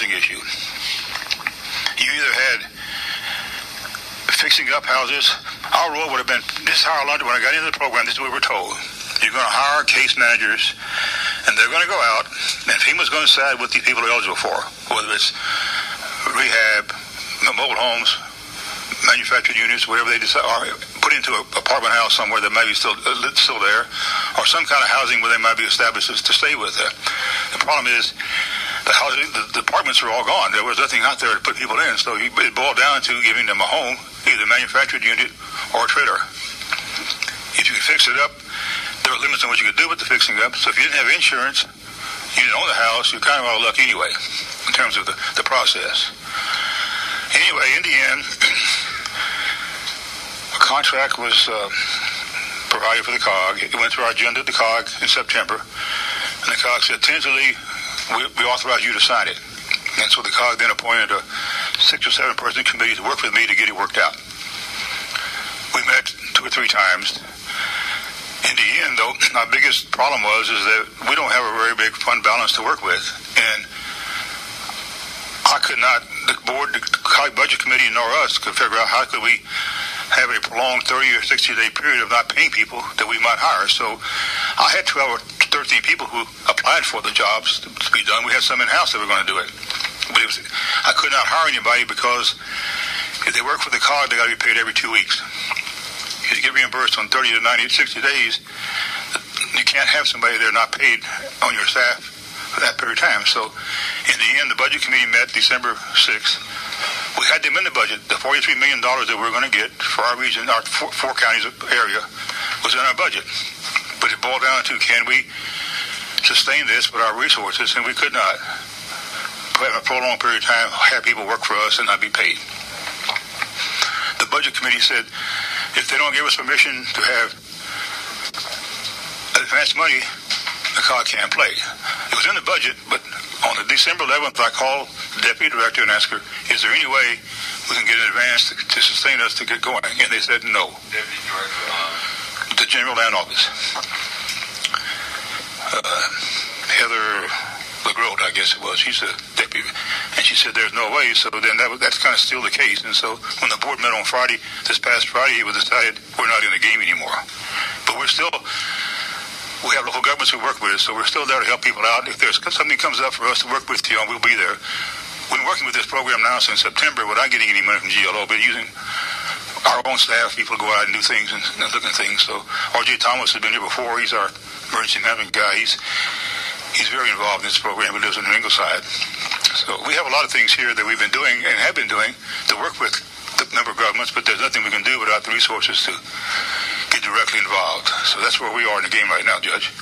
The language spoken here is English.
housing issue. You either had fixing up houses. Our role would have been, this is how I learned it when I got into the program, this is what we were told. You're going to hire case managers, and they're going to go out, and FEMA's going to decide what these people are eligible for, whether it's rehab, mobile homes, manufactured units, whatever they decide, or put into an apartment house somewhere that may be still there, or some kind of housing where they might be established to stay with there. The problem is, the apartments are all gone. There was nothing out there to put people in, so it boiled down to giving them a home, either a manufactured unit or a trailer. If you could fix it up, there were limits on what you could do with the fixing up. So if you didn't have insurance, you didn't own the house, you're kind of out of luck anyway, in terms of the process. Anyway, in the end, a contract was provided for the COG. It went through our agenda at the COG in September, and the COG said, tentatively, we authorize you to sign it. And so the COG then appointed a 6 or 7 person committee to work with me to get it worked out. We met 2 or 3 times. In the end, though, our biggest problem is that we don't have a very big fund balance to work with. And I could not, the board, the COG budget committee, nor us could figure out how could we have a prolonged 30 or 60-day period of not paying people that we might hire. So I had 12 or 13 people who applied for the jobs to be done. We had some in-house that were going to do it. But I could not hire anybody because if they work for the COG, they got to be paid every 2 weeks. If you get reimbursed on 30 to 90, 60 days, you can't have somebody there not paid on your staff for that period of time. So in the end, the budget committee met December 6th. We had to amend the budget. The $43 million that we were going to get for our region, our 4 counties area, was in our budget. But it boiled down to, can we sustain this with our resources? And we could not. For a prolonged period of time, have people work for us and not be paid. The budget committee said, if they don't give us permission to have advance money, the COG can't play. It was in the budget, but on the December 11th, I called the deputy director and asked her, is there any way we can get an advance to sustain us to get going? And they said no. Deputy director of the General Land Office. Heather LeGros, I guess it was. She's a deputy. And she said there's no way. So then that's kind of still the case. And so when the board met on Friday, this past Friday, it was decided we're not in the game anymore. But we have local governments we work with, so we're still there to help people out. If there's something comes up for us to work with you on, we'll be there. We've been working with this program now since September without getting any money from GLO, but using our own staff, people go out and do things and look at things. So R.J. Thomas has been here before. He's our emergency management guy. He's very involved in this program. He lives in Ingleside. So we have a lot of things here that we've been doing and have been doing to work with the member governments, but there's nothing we can do without the resources to get directly involved. So that's where we are in the game right now, Judge.